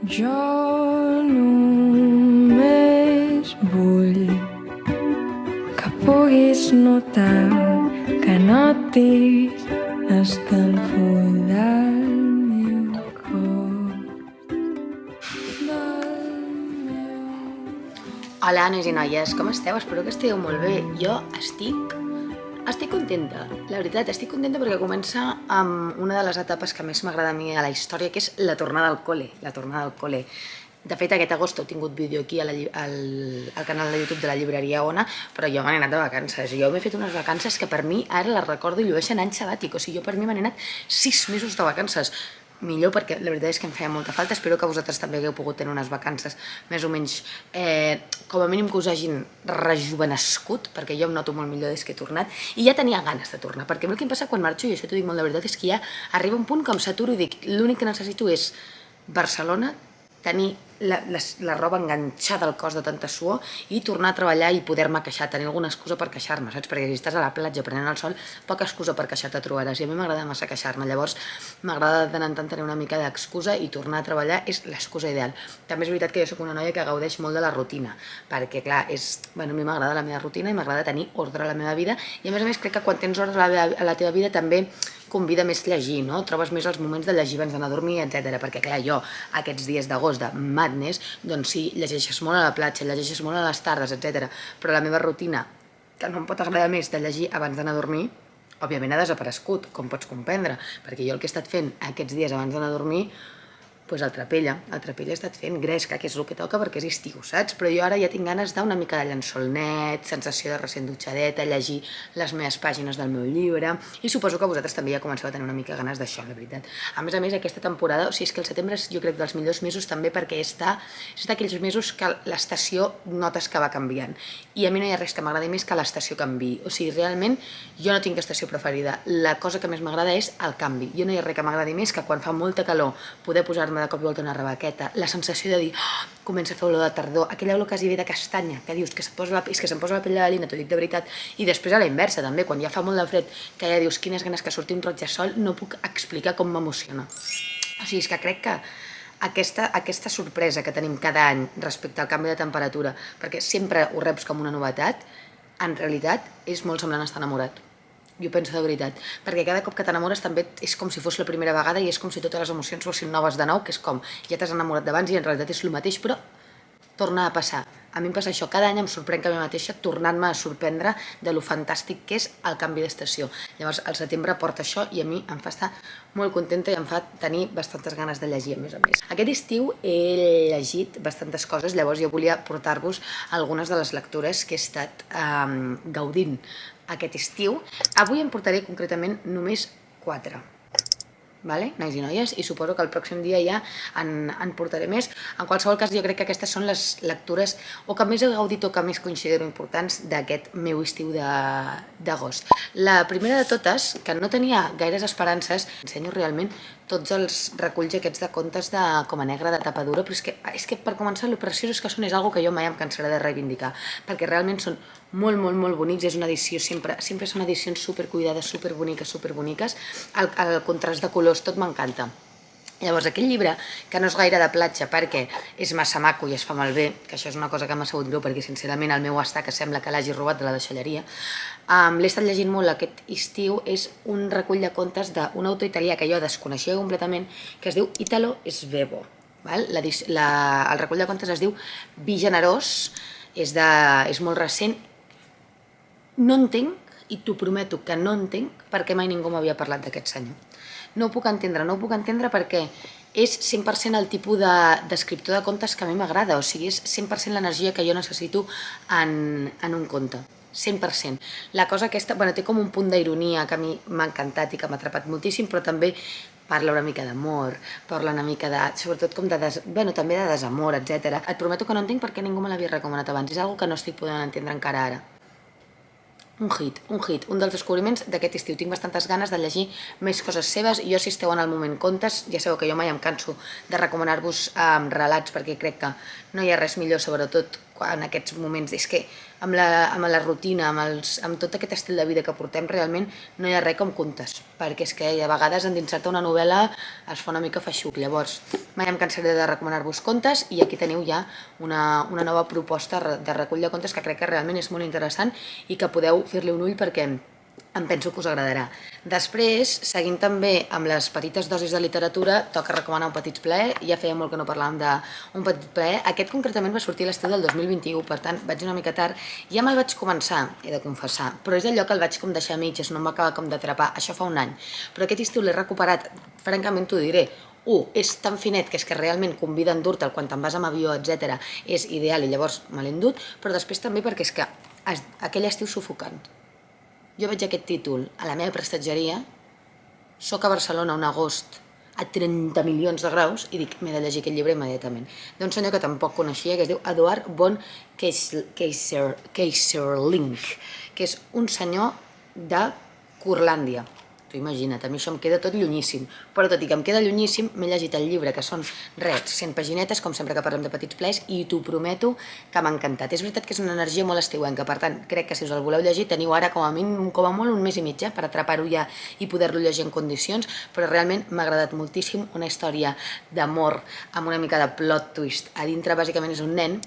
Jo només vull que puguis notar que notis l'escalfor del meu cor. Hola, nois i noies, com esteu? Espero que estigueu molt bé. Jo estic contenta, la veritat, estic contenta perquè comença amb una de les etapes que més m'agrada a mi a la història, que és la tornada al col·le, De fet, aquest agost he tingut vídeo aquí al canal de YouTube de la llibreria Ona, però jo me n'he anat de vacances. Jo m'he fet unes vacances que per mi ara les recordo i llueixen any sabàtic. O sigui, jo per mi me n'he anat 6 mesos de vacances. Millor perquè la veritat és que em feia molta falta. Espero que vosaltres també hagueu pogut tenir unes vacances més o menys, com a mínim que us hagin rejuvenescut, perquè jo em noto molt millor des que he tornat, i ja tenia ganes de tornar, perquè el que em passa quan marxo, i això t'ho dic molt de veritat, és que ja arriba un punt que em saturo i dic, l'únic que necessito és Barcelona, tenir la roba enganxada al cos de tanta suor i tornar a treballar i poder-me queixar, tenir alguna excusa per queixar-me, saps? Perquè si estàs a la platja prenent el sol, poca excusa per queixar-te trobaràs, i a mi m'agrada massa queixar-me, llavors m'agrada de tant en tant tenir una mica d'excusa i tornar a treballar és l'excusa ideal. També és veritat que jo soc una noia que gaudeix molt de la rutina, perquè clar, a mi m'agrada la meva rutina i m'agrada tenir ordre a la meva vida, i a més crec que quan tens ordre a la teva vida també convida més llegir, no? Trobes més els moments de llegir abans d'anar a dormir, etc. Perquè clar, jo aquests dies d'agost de madness, doncs sí, llegeixes molt a la platja, llegeixes molt a les tardes, etc. Però la meva rutina, que no em pot agradar més de llegir abans d'anar a dormir, òbviament ha desaparegut, com pots comprendre, perquè jo el que he estat fent aquests dies abans d'anar a dormir, doncs el trapella he estat fent gresca, que és el que toca perquè és estiu, saps? Però jo ara ja tinc ganes d'una mica de llençol net, sensació de recent dutxadeta, llegir les meves pàgines del meu llibre, i suposo que vosaltres també ja comenceu a tenir una mica ganes d'això, la veritat. A més, aquesta temporada, o sigui, és que el setembre és, jo crec, dels millors mesos també perquè és d'aquells mesos que l'estació notes que va canviant. I a mi no hi ha res que m'agradi més que l'estació canviï. O sigui, realment, jo no tinc estació preferida. La cosa que més m'agrada és el canvi. Jo no hi ha res que m'agradi més que quan fa molta calor poder posar-me de cop i volta una rebequeta, la sensació de dir, comença a fer olor de tardor, aquella olor quasi bé de castanya, que dius que se'm posa la pell de gallina, t'ho dic de veritat, i després a la inversa també, quan ja fa molt de fred, que ja dius quines ganes que surti un roig de sol, no puc explicar com m'emociona. O sigui, és que crec que aquesta sorpresa que tenim cada any respecte al canvi de temperatura, perquè sempre ho reps com una novetat, en realitat és molt semblant a estar enamorat. Jo penso de veritat, perquè cada cop que t'enamores també és com si fos la primera vegada i és com si totes les emocions fossin noves de nou, que és com, ja t'has enamorat d'abans i en realitat és el mateix, però torna a passar. A mi em passa això, cada any em sorprenc a mi mateixa tornant-me a sorprendre de lo fantàstic que és el canvi d'estació. Llavors, el setembre porta això i a mi em fa estar molt contenta i em fa tenir bastantes ganes de llegir, a més a més. Aquest estiu he llegit bastantes coses, llavors jo volia portar-vos algunes de les lectures que he estat gaudint aquest estiu. Avui em portaré concretament només 4. Vale? Nois i noies, i suposo que el pròxim dia ja en portaré més. En qualsevol cas, jo crec que aquestes són les lectures o que més he gaudit o que més considero importants d'aquest meu estiu d'agost. La primera de totes, que no tenia gaires esperances, ensenyo realment tots els reculls aquests de contes de Coma Negra, de tapa dura, però és que per començar, lo preciós que són és algo que jo mai em cansaré de reivindicar, perquè realment són molt, molt, molt bonics, és una edició, sempre són edicions supercuidades, superboniques, el contrast de colors, tot m'encanta. Llavors, aquell llibre, que no és gaire de platja perquè és massa maco i es fa malbé, que això és una cosa que m'ha sabut greu perquè sincerament el meu està que sembla que l'hagi robat de la deixalleria, l'he estat llegint molt aquest estiu, és un recull de contes d'un autor italià que jo desconeixia completament, que es diu Italo Svevo. El recull de contes es diu Vi generós, és molt recent. No entenc, i t'ho prometo que no entenc, per què mai ningú m'havia parlat d'aquest senyor. No ho puc entendre perquè és 100% el tipus d'escriptor de contes que a mi m'agrada, o sigui, és 100% l'energia que jo necessito en un conte. 100%. La cosa aquesta, té com un punt d'ironia que a mi m'ha encantat i que m'ha atrapat moltíssim, però també parla una mica d'amor, parla una mica sobretot com també de desamor, etc. Et prometo que no entenc perquè ningú me l'havia recomanat abans, és una cosa que no estic podent entendre encara ara. Un hit, un dels descobriments d'aquest estiu. Tinc bastantes ganes de llegir més coses seves. Jo, si esteu en el moment contes, ja sabeu que jo mai em canso de recomanar-vos relats, perquè crec que no hi ha res millor, sobretot en aquests moments. És que amb la rutina, amb tot aquest estil de vida que portem, realment no hi ha res com contes, perquè és que a vegades endinsar-te una novel·la es fa una mica feixuc. Llavors, mai em cansaré de recomanar-vos contes i aquí teniu ja una nova proposta de recull de contes que crec que realment és molt interessant i que podeu fer-li un ull perquè em penso que us agradarà. Després, seguint també amb les petites dosis de literatura, toca recomanar Un petit plaer. Ja feia molt que no parlàvem d'Un petit plaer. Aquest concretament va sortir a l'estiu del 2021, per tant vaig una mica tard. Ja me'l vaig començar, he de confessar, però és allò que el vaig com deixar a mitges, no em va acabar com d'atrapar. Això fa un any. Però aquest estiu l'he recuperat, francament t'ho diré. És tan finet que és que realment convida a endur-te'l quan te'n vas amb avió, etc. És ideal i llavors me l'he endut, però després també perquè és que aquell estiu sufocant. Jo veig aquest títol a la meva prestatgeria, soc a Barcelona un agost a 30 milions de graus i dic, m'he de llegir aquest llibre immediatament. D'un senyor que tampoc coneixia, que es diu Eduard von Keyserlingk, que és un senyor de Curlàndia. Tu imagina't, a mi això em queda tot llunyíssim, però tot i que em queda llunyíssim, m'he llegit el llibre, que són 100 paginetes, com sempre que parlem de petits plaers, i t'ho prometo que m'ha encantat. És veritat que és una energia molt estiuenca, per tant, crec que si us el voleu llegir, teniu ara com a molt un mes i mig per atrapar-ho ja i poder-lo llegir en condicions, però realment m'ha agradat moltíssim, una història d'amor amb una mica de plot twist. A dintre, bàsicament, és un nen,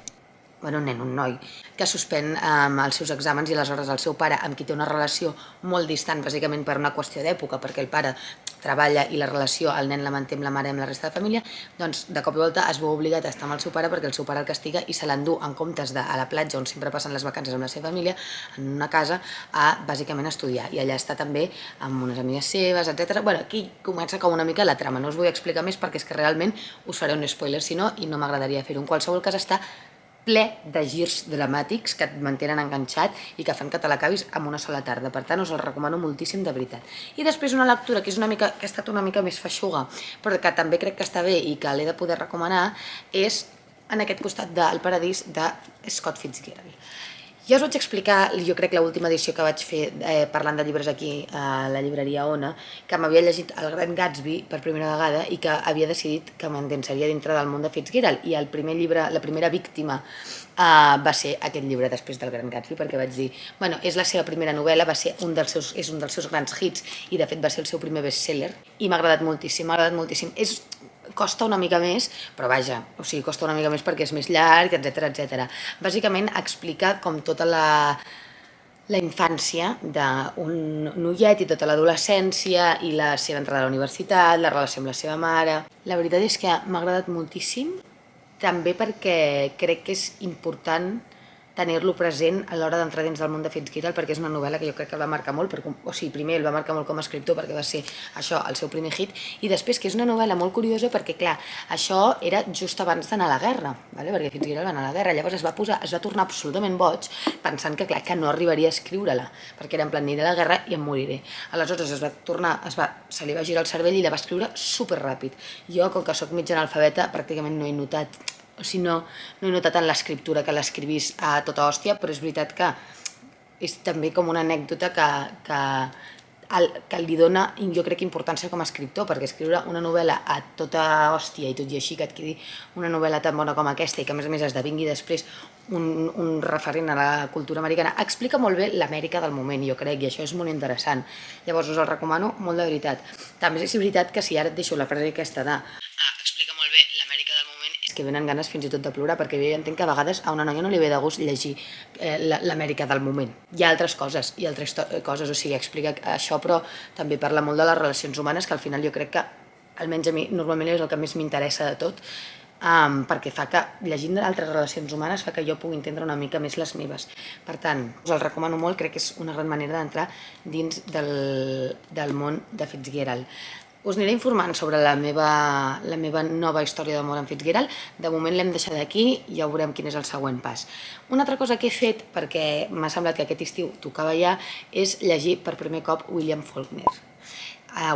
un noi, que suspèn els seus exàmens i aleshores el seu pare, amb qui té una relació molt distant, bàsicament per una qüestió d'època, perquè el pare treballa i la relació el nen la manté amb la mare i amb la resta de família, doncs de cop i volta es veu obligat a estar amb el seu pare perquè el seu pare el castiga i se l'endú en comptes a la platja on sempre passen les vacances amb la seva família, en una casa a bàsicament estudiar. I allà està també amb unes amigues seves, etc. Aquí comença com una mica la trama, no us vull explicar més perquè és que realment us faré un spoiler si no i no m'agradaria fer-ho. En qualsevol cas està ple de girs dramàtics que et mantenen enganxat i que fan que te l'acabis en una sola tarda. Per tant, us el recomano moltíssim, de veritat. I després una lectura que ha estat una mica més feixuga, però que també crec que està bé i que l'he de poder recomanar, és En aquest costat del paradís, de Scott Fitzgerald. Ja us vaig explicar, jo crec, l'última edició que vaig fer parlant de llibres aquí a la llibreria Ona, que m'havia llegit El Gran Gatsby per primera vegada i que havia decidit que m'endinsaria dintre del món de Fitzgerald. I el primer llibre, la primera víctima va ser aquest llibre després del Gran Gatsby, perquè vaig dir, és la seva primera novel·la, és un dels seus grans hits i de fet va ser el seu primer bestseller i m'ha agradat moltíssim, costa una mica més, però vaja, costa una mica més perquè és més llarg, etc. Bàsicament explica com tota la infància d'un noiet i tota l'adolescència i la seva entrada a la universitat, la relació amb la seva mare. La veritat és que m'ha agradat moltíssim, també perquè crec que és important tenir-lo present a l'hora d'entrar dins del món de Fitzgerald, perquè és una novel·la que jo crec que el va marcar molt, primer el va marcar molt com a escriptor perquè va ser això, el seu primer hit, i després que és una novel·la molt curiosa perquè, clar, això era just abans d'anar a la guerra, perquè Fitzgerald va anar a la guerra, llavors es va tornar absolutament boig pensant que, clar, que no arribaria a escriure-la, perquè era en plan, aniré a la guerra i em moriré. Aleshores se li va girar el cervell i la va escriure superràpid. Jo, com que soc mig analfabeta, pràcticament no he notat no he notat en l'escriptura que l'escrivís a tota hòstia, però és veritat que és també com una anècdota que li dona, jo crec, importància com a escriptor, perquè escriure una novel·la a tota hòstia i tot i així que adquirir una novel·la tan bona com aquesta i que a més esdevingui després un referent a la cultura americana, explica molt bé l'Amèrica del moment, jo crec, i això és molt interessant. Llavors us el recomano molt de veritat. També és veritat que si ara et deixo la frase aquesta de explica molt bé l'Amèrica del moment, és que venen ganes fins i tot de plorar, perquè jo entenc que a vegades a una noia no li ve de gust llegir l'Amèrica del moment. Hi ha altres coses, explica això, però també parla molt de les relacions humanes, que al final jo crec que, almenys a mi, normalment és el que més m'interessa de tot, perquè fa que, llegint altres relacions humanes, fa que jo pugui entendre una mica més les meves. Per tant, us el recomano molt, crec que és una gran manera d'entrar dins del món de Fitzgerald. Us aniré informant sobre la meva nova història d'amor amb Fitzgerald. De moment l'hem deixat aquí i ja veurem quin és el següent pas. Una altra cosa que he fet, perquè m'ha semblat que aquest estiu tocava ja, és llegir per primer cop William Faulkner.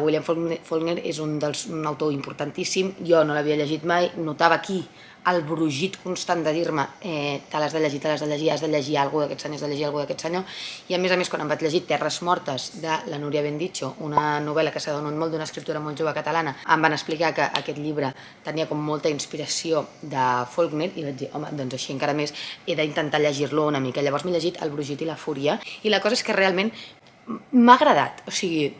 William Faulkner és un autor importantíssim, jo no l'havia llegit mai, notava aquí el brugit constant de dir-me te l'has de llegir, has de llegir alguna cosa d'aquest senyor, i a més, quan em vaig llegir Terres mortes de la Núria Bendicho, una novel·la que s'ha donat molt d'una escriptora molt jove catalana, em van explicar que aquest llibre tenia com molta inspiració de Faulkner i vaig dir, home, doncs així encara més he d'intentar llegir-lo una mica. Llavors m'he llegit El brugit i la fúria i la cosa és que realment m'ha agradat, o sigui,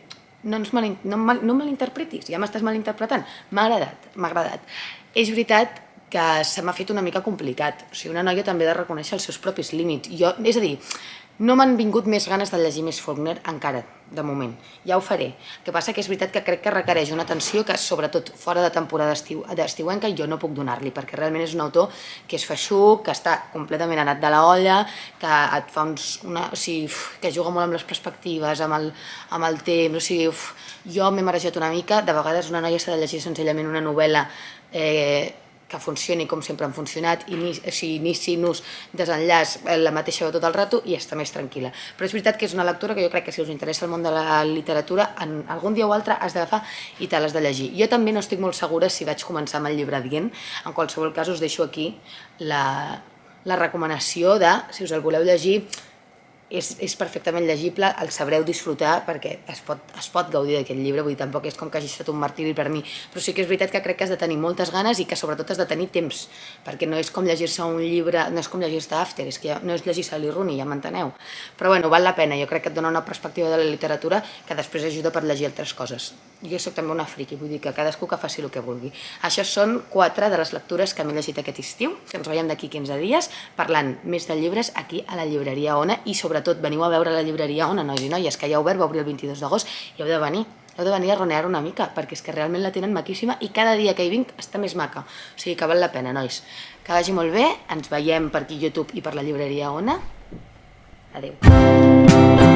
no em malinterpretis, ja m'estàs malinterpretant, m'ha agradat. És veritat que se m'ha fet una mica complicat, o sigui, una noia també ha de reconèixer els seus propis límits. És a dir, no m'han vingut més ganes de llegir més Faulkner encara, de moment, ja ho faré. El que passa que és veritat que crec que requereix una atenció que, sobretot fora de temporada estiuenca, jo no puc donar-li, perquè realment és un autor que és feixuc, que està completament anat de la olla, que et fa que juga molt amb les perspectives, amb el temps, o sigui, jo m'he marejat una mica, de vegades una noia s'ha de llegir senzillament una novel·la que funcioni com sempre han funcionat, inici, nus, desenllaç, la mateixa veu tot el rato i està més tranquil·la. Però és veritat que és una lectura que jo crec que si us interessa el món de la literatura, algun dia o altre has d'agafar i te l'has de llegir. Jo també no estic molt segura si vaig començar amb el llibre adient, en qualsevol cas us deixo aquí la recomanació de, si us el voleu llegir, és perfectament llegible, el sabreu disfrutar perquè es pot gaudir d'aquest llibre, vull dir, tampoc és com que hagi estat un martiri per mi, però sí que és veritat que crec que has de tenir moltes ganes i que sobretot has de tenir temps, perquè no és com llegir-se un llibre, no és com llegir-se After, és que no és llegir Sally Rooney, ja m'enteneu, però bueno, val la pena, jo crec que et dona una perspectiva de la literatura que després ajuda per llegir altres coses. Jo soc també una friki, vull dir que cadascú que faci el que vulgui. Això són 4 de les lectures que m'he llegit aquest estiu, que ens veiem d'aquí 15 dies, parlant més de llibres aquí a la llibreria Ona i sobretot veniu a veure la llibreria Ona, nois i noies, que ja ha obert, va obrir el 22 d'agost i heu de venir a ronear una mica, perquè és que realment la tenen maquíssima i cada dia que hi vinc està més maca, o sigui que val la pena, nois. Que vagi molt bé, ens veiem per aquí a YouTube i per la llibreria Ona. Adéu.